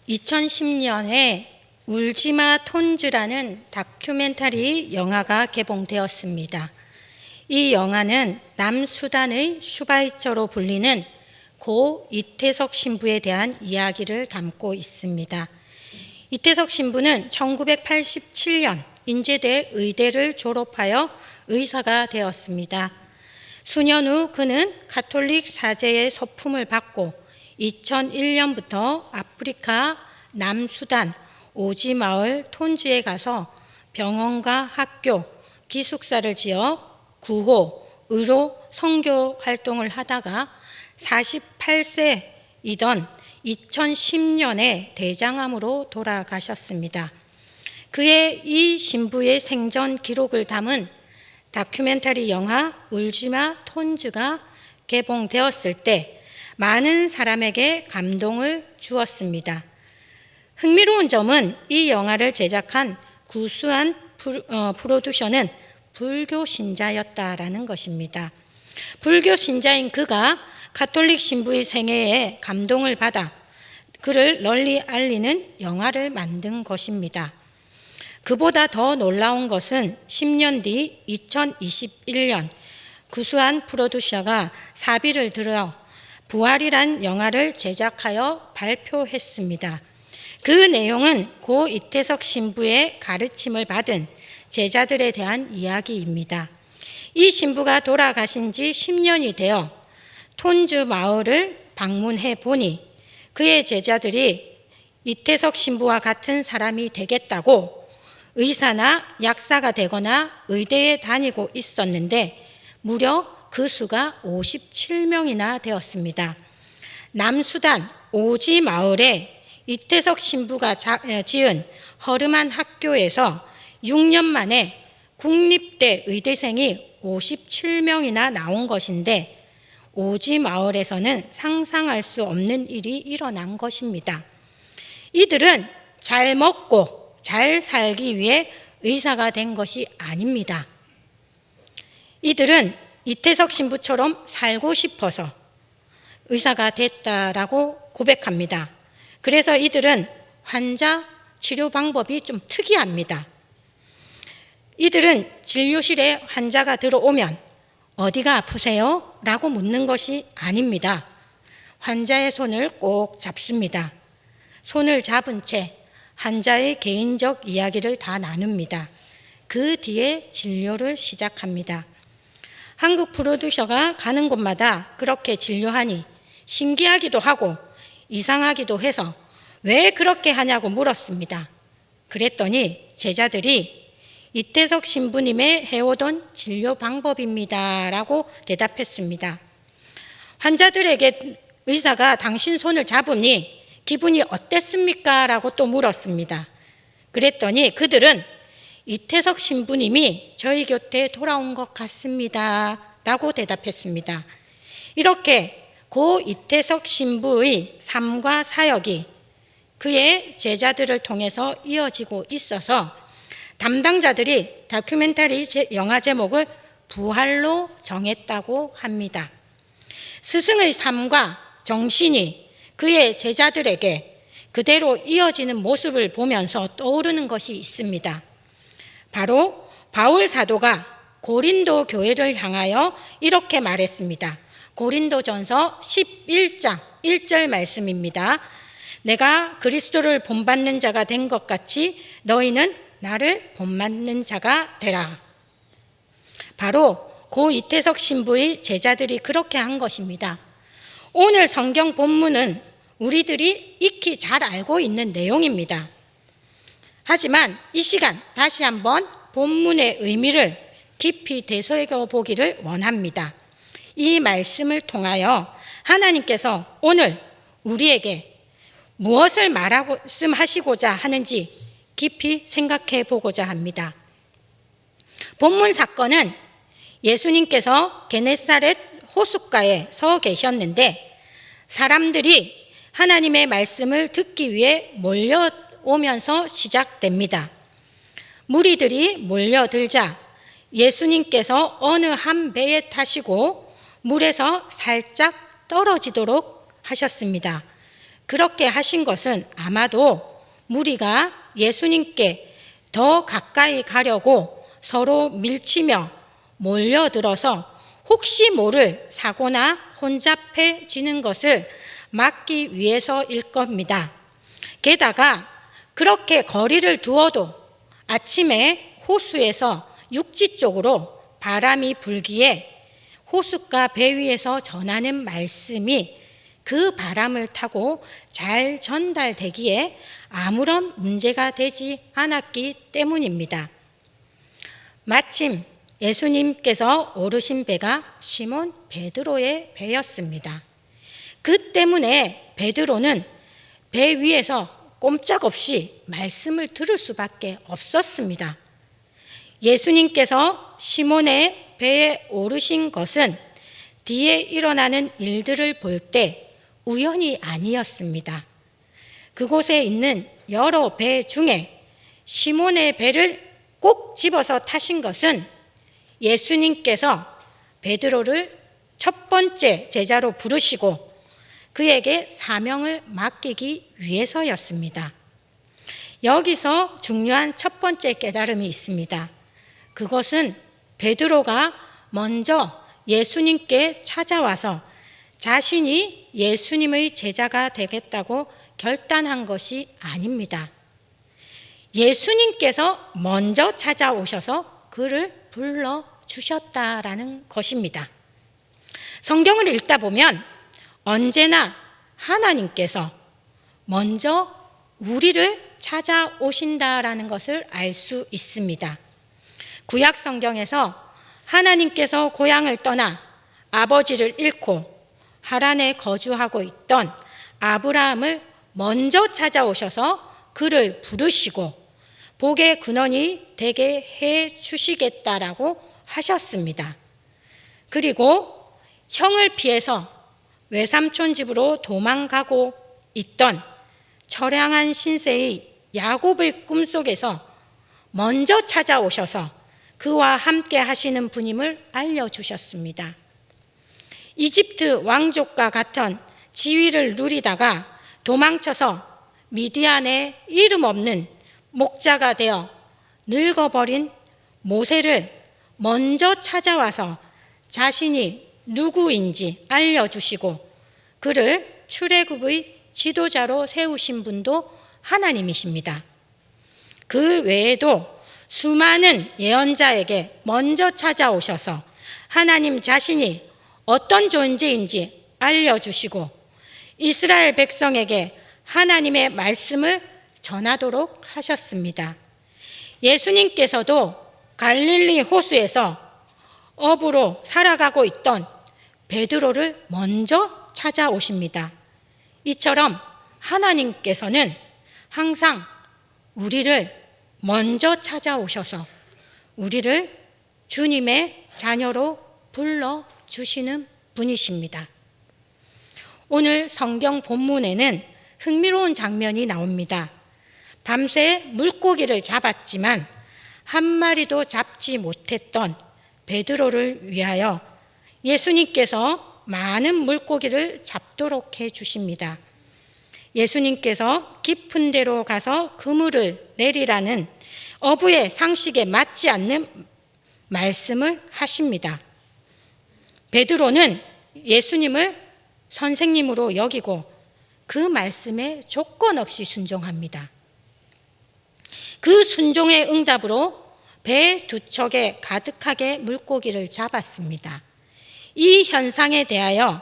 2010년에 울지마 톤즈라는 다큐멘터리 영화가 개봉되었습니다. 이 영화는 남수단의 슈바이처로 불리는 고 이태석 신부에 대한 이야기를 담고 있습니다. 이태석 신부는 1987년 인제대 의대를 졸업하여 의사가 되었습니다. 수년 후 그는 가톨릭 사제의 서품을 받고 2001년부터 아프리카 남수단 오지마을 톤즈에 가서 병원과 학교, 기숙사를 지어 구호, 의료, 선교 활동을 하다가 48세이던 2010년에 대장암으로 돌아가셨습니다. 그의 이 신부의 생전 기록을 담은 다큐멘터리 영화 울지마 톤즈가 개봉되었을 때 많은 사람에게 감동을 주었습니다. 흥미로운 점은 이 영화를 제작한 구수한 프로듀서는 불교 신자였다라는 것입니다. 불교 신자인 그가 가톨릭 신부의 생애에 감동을 받아 그를 널리 알리는 영화를 만든 것입니다. 그보다 더 놀라운 것은 10년 뒤 2021년 구수한 프로듀서가 사비를 들여 부활이란 영화를 제작하여 발표했습니다. 그 내용은 고 이태석 신부의 가르침을 받은 제자들에 대한 이야기입니다. 이 신부가 돌아가신 지 10년이 되어 톤즈 마을을 방문해 보니 그의 제자들이 이태석 신부와 같은 사람이 되겠다고 의사나 약사가 되거나 의대에 다니고 있었는데 무려 그 수가 57명이나 되었습니다. 남수단 오지 마을에 이태석 신부가 지은 허름한 학교에서 6년 만에 국립대 의대생이 57명이나 나온 것인데 오지 마을에서는 상상할 수 없는 일이 일어난 것입니다. 이들은 잘 먹고 잘 살기 위해 의사가 된 것이 아닙니다. 이들은 이태석 신부처럼 살고 싶어서 의사가 됐다라고 고백합니다. 그래서 이들은 환자 치료 방법이 좀 특이합니다. 이들은 진료실에 환자가 들어오면 어디가 아프세요? 라고 묻는 것이 아닙니다. 환자의 손을 꼭 잡습니다. 손을 잡은 채 환자의 개인적 이야기를 다 나눕니다. 그 뒤에 진료를 시작합니다. 한국 프로듀서가 가는 곳마다 그렇게 진료하니 신기하기도 하고 이상하기도 해서 왜 그렇게 하냐고 물었습니다. 그랬더니 제자들이 이태석 신부님의 해오던 진료 방법입니다 라고 대답했습니다. 환자들에게 의사가 당신 손을 잡으니 기분이 어땠습니까? 라고 또 물었습니다. 그랬더니 그들은 이태석 신부님이 저희 곁에 돌아온 것 같습니다 라고 대답했습니다. 이렇게 고 이태석 신부의 삶과 사역이 그의 제자들을 통해서 이어지고 있어서 담당자들이 다큐멘터리 영화 제목을 부활로 정했다고 합니다. 스승의 삶과 정신이 그의 제자들에게 그대로 이어지는 모습을 보면서 떠오르는 것이 있습니다. 바로 바울 사도가 고린도 교회를 향하여 이렇게 말했습니다. 고린도전서 11장 1절 말씀입니다. 내가 그리스도를 본받는 자가 된 것 같이 너희는 나를 본받는 자가 되라. 바로 고 이태석 신부의 제자들이 그렇게 한 것입니다. 오늘 성경 본문은 우리들이 익히 잘 알고 있는 내용입니다. 하지만 이 시간 다시 한번 본문의 의미를 깊이 되새겨 보기를 원합니다. 이 말씀을 통하여 하나님께서 오늘 우리에게 무엇을 말씀하시고자 하는지 깊이 생각해 보고자 합니다. 본문 사건은 예수님께서 게네사렛 호숫가에 서 계셨는데 사람들이 하나님의 말씀을 듣기 위해 몰려오면서 시작됩니다. 무리들이 몰려들자 예수님께서 어느 한 배에 타시고 물에서 살짝 떨어지도록 하셨습니다. 그렇게 하신 것은 아마도 무리가 예수님께 더 가까이 가려고 서로 밀치며 몰려들어서 혹시 모를 사고나 혼잡해지는 것을 막기 위해서일 겁니다. 게다가 그렇게 거리를 두어도 아침에 호수에서 육지 쪽으로 바람이 불기에 호숫가 배 위에서 전하는 말씀이 그 바람을 타고 잘 전달되기에 아무런 문제가 되지 않았기 때문입니다. 마침 예수님께서 오르신 배가 시몬 베드로의 배였습니다. 그 때문에 베드로는 배 위에서 꼼짝없이 말씀을 들을 수밖에 없었습니다. 예수님께서 시몬의 배에 오르신 것은 뒤에 일어나는 일들을 볼 때 우연이 아니었습니다. 그곳에 있는 여러 배 중에 시몬의 배를 꼭 집어서 타신 것은 예수님께서 베드로를 첫 번째 제자로 부르시고 그에게 사명을 맡기기 위해서였습니다. 여기서 중요한 첫 번째 깨달음이 있습니다. 그것은 베드로가 먼저 예수님께 찾아와서 자신이 예수님의 제자가 되겠다고 결단한 것이 아닙니다. 예수님께서 먼저 찾아오셔서 그를 불러주셨다라는 것입니다. 성경을 읽다 보면 언제나 하나님께서 먼저 우리를 찾아오신다라는 것을 알 수 있습니다. 구약 성경에서 하나님께서 고향을 떠나 아버지를 잃고 하란에 거주하고 있던 아브라함을 먼저 찾아오셔서 그를 부르시고 복의 근원이 되게 해 주시겠다라고 하셨습니다. 그리고 형을 피해서 외삼촌 집으로 도망가고 있던 처량한 신세의 야곱의 꿈속에서 먼저 찾아오셔서 그와 함께 하시는 분임을 알려주셨습니다. 이집트 왕족과 같은 지위를 누리다가 도망쳐서 미디안의 이름 없는 목자가 되어 늙어버린 모세를 먼저 찾아와서 자신이 누구인지 알려주시고 그를 출애굽의 지도자로 세우신 분도 하나님이십니다. 그 외에도 수많은 예언자에게 먼저 찾아오셔서 하나님 자신이 어떤 존재인지 알려주시고 이스라엘 백성에게 하나님의 말씀을 전하도록 하셨습니다. 예수님께서도 갈릴리 호수에서 어부로 살아가고 있던 베드로를 먼저 찾아오십니다. 이처럼 하나님께서는 항상 우리를 먼저 찾아오셔서 우리를 주님의 자녀로 불러주시는 분이십니다. 오늘 성경 본문에는 흥미로운 장면이 나옵니다. 밤새 물고기를 잡았지만 한 마리도 잡지 못했던 베드로를 위하여 예수님께서 많은 물고기를 잡도록 해주십니다. 예수님께서 깊은 데로 가서 그물을 내리라는 어부의 상식에 맞지 않는 말씀을 하십니다. 베드로는 예수님을 선생님으로 여기고 그 말씀에 조건 없이 순종합니다. 그 순종의 응답으로 배 두 척에 가득하게 물고기를 잡았습니다. 이 현상에 대하여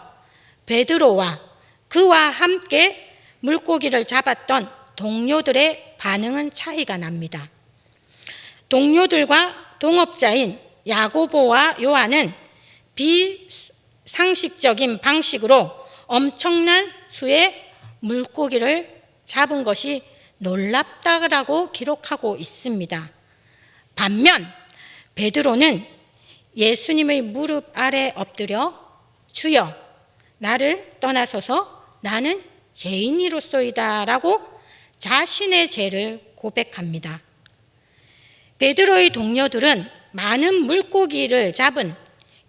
베드로와 그와 함께 물고기를 잡았던 동료들의 반응은 차이가 납니다. 동료들과 동업자인 야고보와 요한은 비상식적인 방식으로 엄청난 수의 물고기를 잡은 것이 놀랍다라고 기록하고 있습니다. 반면 베드로는 예수님의 무릎 아래 엎드려 주여 나를 떠나소서 나는 죄인이로소이다 라고 자신의 죄를 고백합니다. 베드로의 동료들은 많은 물고기를 잡은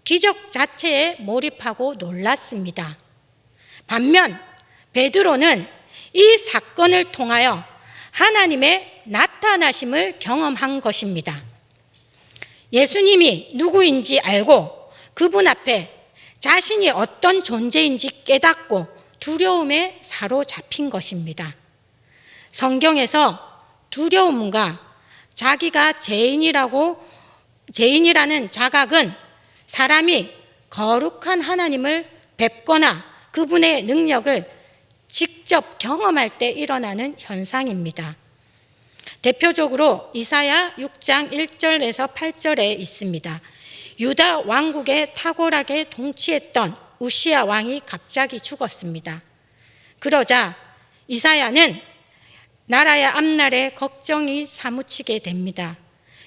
기적 자체에 몰입하고 놀랐습니다. 반면 베드로는 이 사건을 통하여 하나님의 나타나심을 경험한 것입니다. 예수님이 누구인지 알고 그분 앞에 자신이 어떤 존재인지 깨닫고 두려움에 사로잡힌 것입니다. 성경에서 두려움과 자기가 죄인이라는 자각은 사람이 거룩한 하나님을 뵙거나 그분의 능력을 직접 경험할 때 일어나는 현상입니다. 대표적으로 이사야 6장 1절에서 8절에 있습니다. 유다 왕국에 탁월하게 통치했던 우시야 왕이 갑자기 죽었습니다. 그러자 이사야는 나라의 앞날에 걱정이 사무치게 됩니다.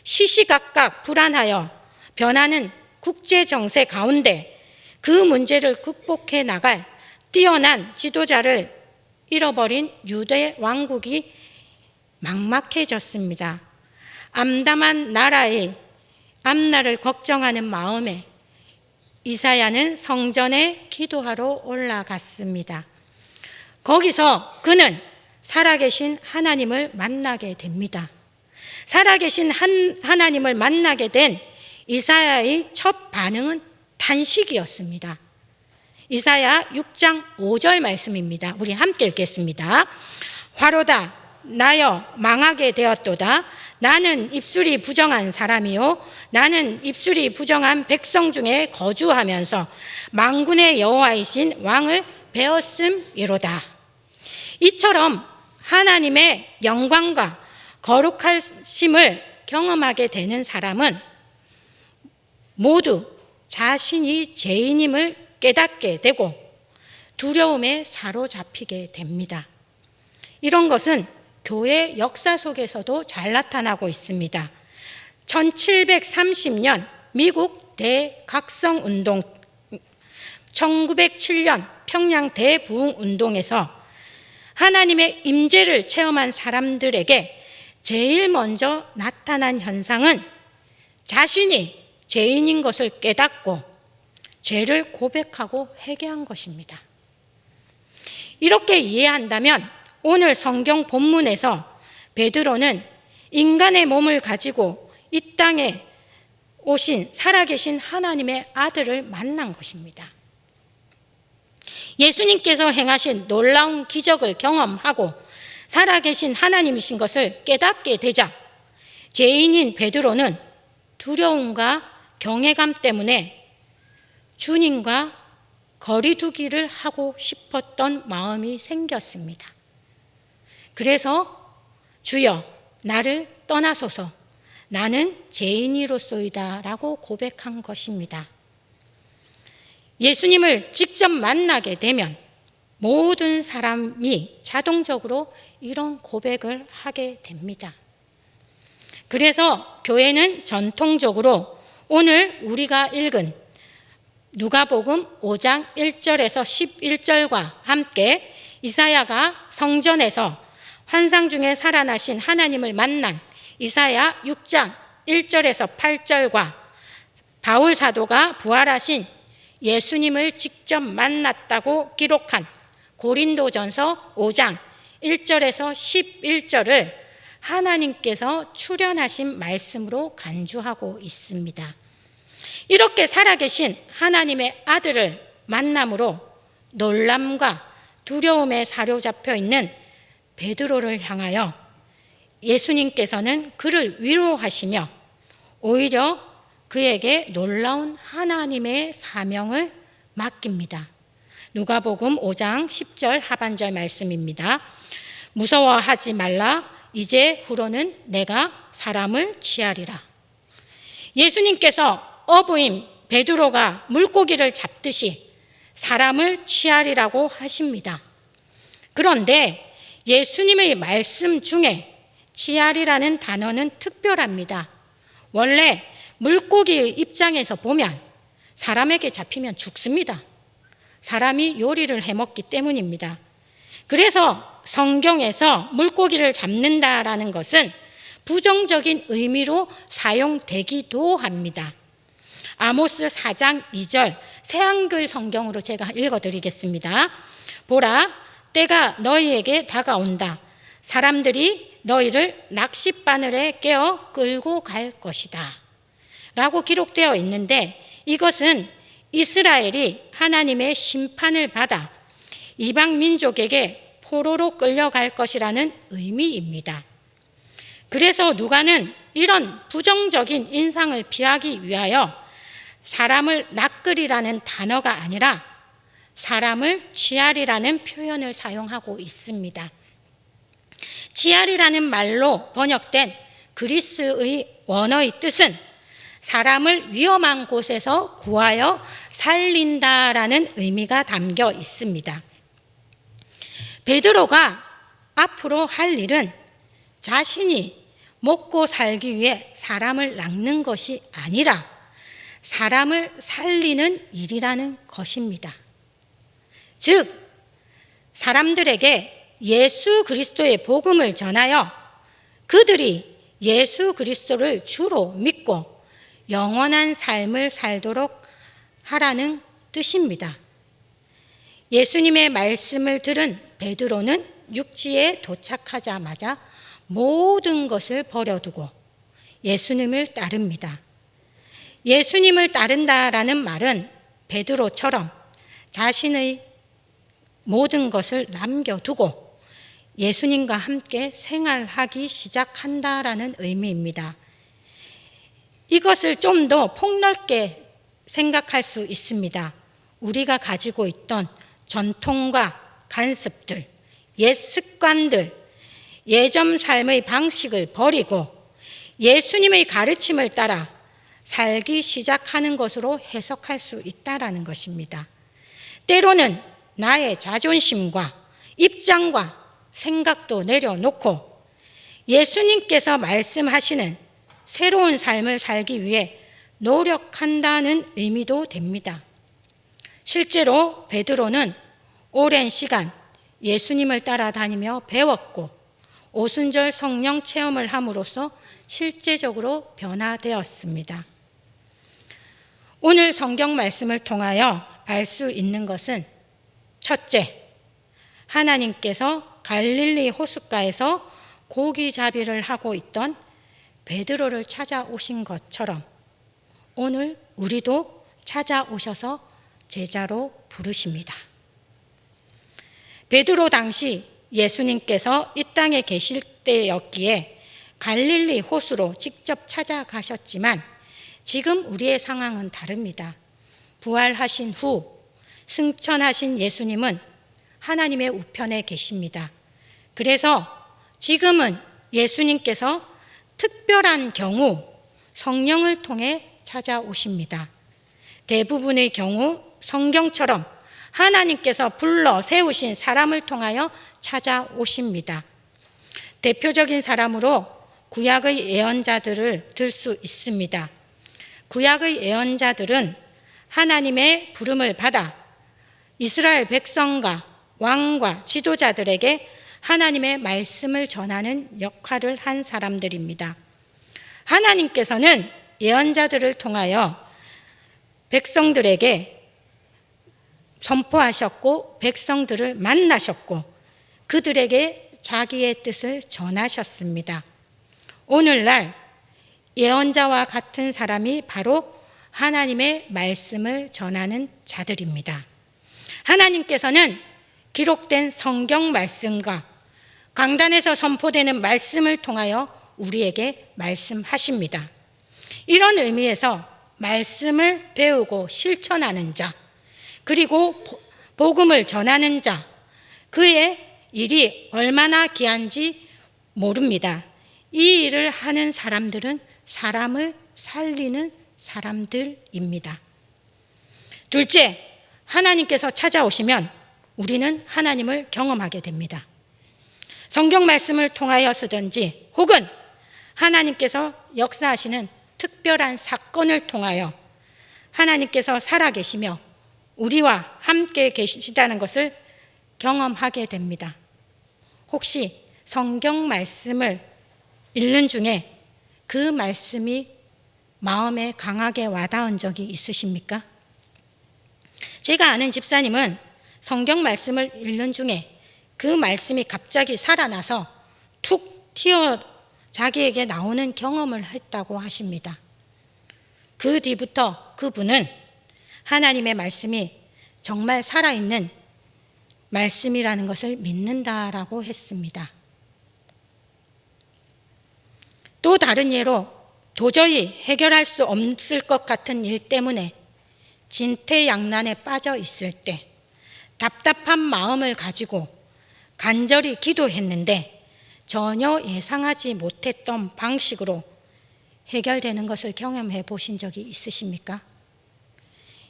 시시각각 불안하여 변하는 국제 정세 가운데 그 문제를 극복해 나갈 뛰어난 지도자를 잃어버린 유대 왕국이 막막해졌습니다. 암담한 나라의 앞날을 걱정하는 마음에 이사야는 성전에 기도하러 올라갔습니다. 거기서 그는 살아계신 하나님을 만나게 됩니다. 살아계신 하나님을 만나게 된 이사야의 첫 반응은 탄식이었습니다. 이사야 6장 5절 말씀입니다. 우리 함께 읽겠습니다. 화로다 나여 망하게 되었도다. 나는 입술이 부정한 사람이요 나는 입술이 부정한 백성 중에 거주하면서 만군의 여호와이신 왕을 배웠음이로다. 이처럼 하나님의 영광과 거룩하심을 경험하게 되는 사람은 모두 자신이 죄인임을 깨닫게 되고 두려움에 사로잡히게 됩니다. 이런 것은 교회 역사 속에서도 잘 나타나고 있습니다. 1730년 미국 대각성운동, 1907년 평양 대부흥운동에서 하나님의 임재를 체험한 사람들에게 제일 먼저 나타난 현상은 자신이 죄인인 것을 깨닫고 죄를 고백하고 회개한 것입니다. 이렇게 이해한다면 오늘 성경 본문에서 베드로는 인간의 몸을 가지고 이 땅에 오신 살아계신 하나님의 아들을 만난 것입니다. 예수님께서 행하신 놀라운 기적을 경험하고 살아계신 하나님이신 것을 깨닫게 되자 죄인인 베드로는 두려움과 경외감 때문에 주님과 거리 두기를 하고 싶었던 마음이 생겼습니다. 그래서 주여 나를 떠나소서 나는 죄인이로소이다 라고 고백한 것입니다. 예수님을 직접 만나게 되면 모든 사람이 자동적으로 이런 고백을 하게 됩니다. 그래서 교회는 전통적으로 오늘 우리가 읽은 누가복음 5장 1절에서 11절과 함께 이사야가 성전에서 환상 중에 살아나신 하나님을 만난 이사야 6장 1절에서 8절과 바울 사도가 부활하신 예수님을 직접 만났다고 기록한 고린도전서 5장 1절에서 11절을 하나님께서 출현하신 말씀으로 간주하고 있습니다. 이렇게 살아계신 하나님의 아들을 만남으로 놀람과 두려움에 사로잡혀 있는 베드로를 향하여 예수님께서는 그를 위로하시며 오히려 그에게 놀라운 하나님의 사명을 맡깁니다. 누가복음 5장 10절 하반절 말씀입니다. 무서워하지 말라. 이제 후로는 내가 사람을 취하리라. 예수님께서 어부인 베드로가 물고기를 잡듯이 사람을 취하리라고 하십니다. 그런데 예수님의 말씀 중에 취하리라는 단어는 특별합니다. 원래 물고기의 입장에서 보면 사람에게 잡히면 죽습니다. 사람이 요리를 해먹기 때문입니다. 그래서 성경에서 물고기를 잡는다라는 것은 부정적인 의미로 사용되기도 합니다. 아모스 4장 2절 새한글 성경으로 제가 읽어드리겠습니다. 보라, 때가 너희에게 다가온다. 사람들이 너희를 낚싯바늘에 깨어 끌고 갈 것이다 라고 기록되어 있는데, 이것은 이스라엘이 하나님의 심판을 받아 이방 민족에게 포로로 끌려갈 것이라는 의미입니다. 그래서 누가는 이런 부정적인 인상을 피하기 위하여 사람을 낚으리라는 단어가 아니라 사람을 취하리라는 표현을 사용하고 있습니다. 취하리라는 말로 번역된 그리스의 원어의 뜻은 사람을 위험한 곳에서 구하여 살린다라는 의미가 담겨 있습니다. 베드로가 앞으로 할 일은 자신이 먹고 살기 위해 사람을 낚는 것이 아니라 사람을 살리는 일이라는 것입니다. 즉, 사람들에게 예수 그리스도의 복음을 전하여 그들이 예수 그리스도를 주로 믿고 영원한 삶을 살도록 하라는 뜻입니다. 예수님의 말씀을 들은 베드로는 육지에 도착하자마자 모든 것을 버려두고 예수님을 따릅니다. 예수님을 따른다라는 말은 베드로처럼 자신의 모든 것을 남겨두고 예수님과 함께 생활하기 시작한다라는 의미입니다. 이것을 좀 더 폭넓게 생각할 수 있습니다. 우리가 가지고 있던 전통과 간습들, 옛 습관들, 예전 삶의 방식을 버리고 예수님의 가르침을 따라 살기 시작하는 것으로 해석할 수 있다라는 것입니다. 때로는 나의 자존심과 입장과 생각도 내려놓고 예수님께서 말씀하시는 새로운 삶을 살기 위해 노력한다는 의미도 됩니다. 실제로 베드로는 오랜 시간 예수님을 따라다니며 배웠고 오순절 성령 체험을 함으로써 실제적으로 변화되었습니다. 오늘 성경 말씀을 통하여 알 수 있는 것은 첫째, 하나님께서 갈릴리 호숫가에서 고기잡이를 하고 있던 베드로를 찾아오신 것처럼 오늘 우리도 찾아오셔서 제자로 부르십니다. 베드로 당시 예수님께서 이 땅에 계실 때였기에 갈릴리 호수로 직접 찾아가셨지만 지금 우리의 상황은 다릅니다. 부활하신 후 승천하신 예수님은 하나님의 우편에 계십니다. 그래서 지금은 예수님께서 특별한 경우 성령을 통해 찾아오십니다. 대부분의 경우 성경처럼 하나님께서 불러 세우신 사람을 통하여 찾아오십니다. 대표적인 사람으로 구약의 예언자들을 들 수 있습니다. 구약의 예언자들은 하나님의 부름을 받아 이스라엘 백성과 왕과 지도자들에게 하나님의 말씀을 전하는 역할을 한 사람들입니다. 하나님께서는 예언자들을 통하여 백성들에게 선포하셨고 백성들을 만나셨고 그들에게 자기의 뜻을 전하셨습니다. 오늘날 예언자와 같은 사람이 바로 하나님의 말씀을 전하는 자들입니다. 하나님께서는 기록된 성경 말씀과 강단에서 선포되는 말씀을 통하여 우리에게 말씀하십니다. 이런 의미에서 말씀을 배우고 실천하는 자, 그리고 복음을 전하는 자, 그의 일이 얼마나 귀한지 모릅니다. 이 일을 하는 사람들은 사람을 살리는 사람들입니다. 둘째, 하나님께서 찾아오시면 우리는 하나님을 경험하게 됩니다. 성경 말씀을 통하여서든지 혹은 하나님께서 역사하시는 특별한 사건을 통하여 하나님께서 살아계시며 우리와 함께 계시다는 것을 경험하게 됩니다. 혹시 성경 말씀을 읽는 중에 그 말씀이 마음에 강하게 와닿은 적이 있으십니까? 제가 아는 집사님은 성경 말씀을 읽는 중에 그 말씀이 갑자기 살아나서 툭 튀어 자기에게 나오는 경험을 했다고 하십니다. 그 뒤부터 그분은 하나님의 말씀이 정말 살아있는 말씀이라는 것을 믿는다라고 했습니다. 또 다른 예로 도저히 해결할 수 없을 것 같은 일 때문에 진퇴양난에 빠져 있을 때 답답한 마음을 가지고 간절히 기도했는데 전혀 예상하지 못했던 방식으로 해결되는 것을 경험해 보신 적이 있으십니까?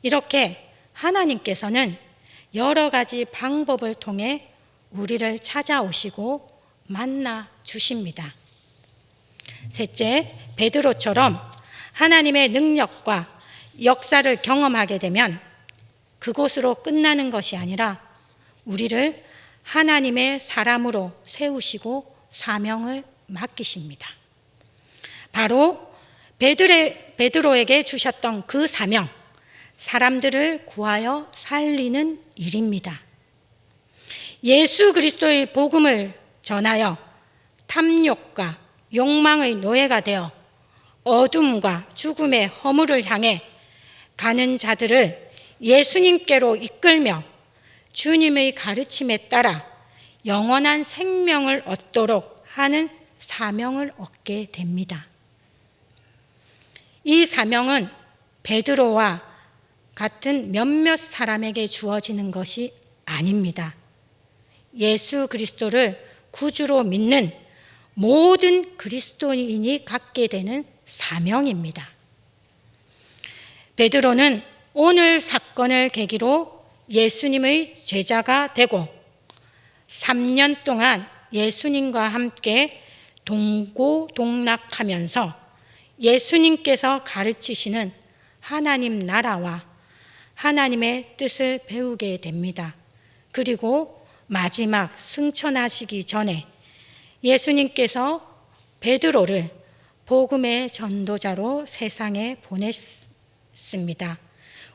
이렇게 하나님께서는 여러 가지 방법을 통해 우리를 찾아오시고 만나 주십니다. 셋째, 베드로처럼 하나님의 능력과 역사를 경험하게 되면 그곳으로 끝나는 것이 아니라 우리를 하나님의 사람으로 세우시고 사명을 맡기십니다. 바로 베드로에게 주셨던 그 사명, 사람들을 구하여 살리는 일입니다. 예수 그리스도의 복음을 전하여 탐욕과 욕망의 노예가 되어 어둠과 죽음의 허물을 향해 가는 자들을 예수님께로 이끌며 주님의 가르침에 따라 영원한 생명을 얻도록 하는 사명을 얻게 됩니다. 이 사명은 베드로와 같은 몇몇 사람에게 주어지는 것이 아닙니다. 예수 그리스도를 구주로 믿는 모든 그리스도인이 갖게 되는 사명입니다. 베드로는 오늘 사건을 계기로 예수님의 제자가 되고 3년 동안 예수님과 함께 동고동락하면서 예수님께서 가르치시는 하나님 나라와 하나님의 뜻을 배우게 됩니다. 그리고 마지막 승천하시기 전에 예수님께서 베드로를 복음의 전도자로 세상에 보냈습니다.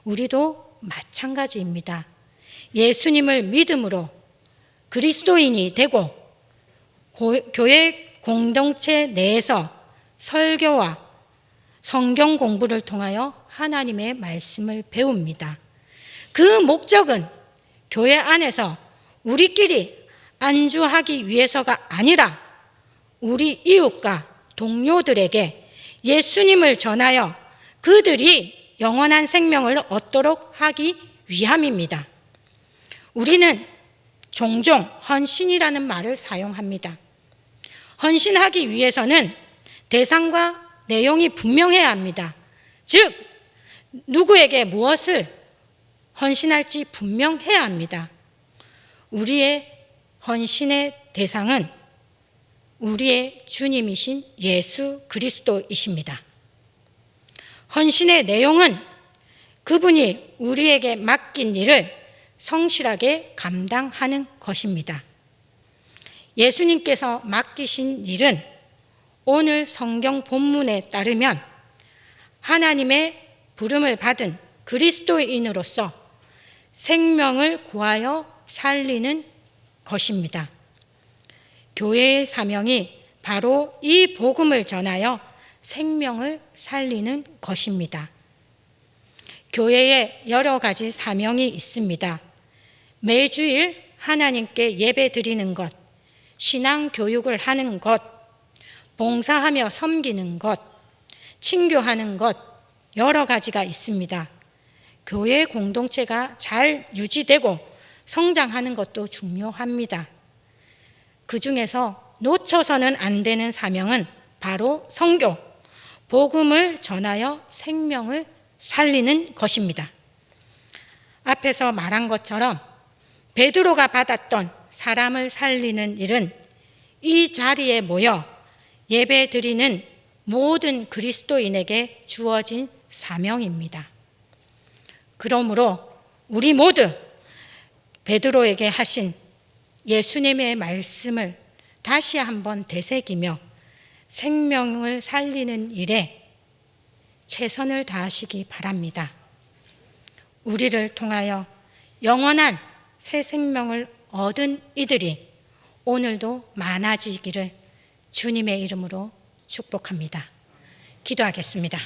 우리도 마찬가지입니다. 예수님을 믿음으로 그리스도인이 되고 교회 공동체 내에서 설교와 성경 공부를 통하여 하나님의 말씀을 배웁니다. 그 목적은 교회 안에서 우리끼리 안주하기 위해서가 아니라 우리 이웃과 동료들에게 예수님을 전하여 그들이 영원한 생명을 얻도록 하기 위함입니다. 우리는 종종 헌신이라는 말을 사용합니다. 헌신하기 위해서는 대상과 내용이 분명해야 합니다. 즉, 누구에게 무엇을 헌신할지 분명해야 합니다. 우리의 헌신의 대상은 우리의 주님이신 예수 그리스도이십니다. 헌신의 내용은 그분이 우리에게 맡긴 일을 성실하게 감당하는 것입니다. 예수님께서 맡기신 일은 오늘 성경 본문에 따르면 하나님의 부름을 받은 그리스도인으로서 생명을 구하여 살리는 것입니다. 교회의 사명이 바로 이 복음을 전하여 생명을 살리는 것입니다. 교회에 여러 가지 사명이 있습니다. 매주일 하나님께 예배 드리는 것, 신앙 교육을 하는 것, 봉사하며 섬기는 것, 친교하는 것, 여러 가지가 있습니다. 교회 공동체가 잘 유지되고 성장하는 것도 중요합니다. 그 중에서 놓쳐서는 안 되는 사명은 바로 선교, 복음을 전하여 생명을 살리는 것입니다. 앞에서 말한 것처럼 베드로가 받았던 사람을 살리는 일은 이 자리에 모여 예배 드리는 모든 그리스도인에게 주어진 사명입니다. 그러므로 우리 모두 베드로에게 하신 예수님의 말씀을 다시 한번 되새기며 생명을 살리는 일에 최선을 다하시기 바랍니다. 우리를 통하여 영원한 새 생명을 얻은 이들이 오늘도 많아지기를 주님의 이름으로 축복합니다. 기도하겠습니다.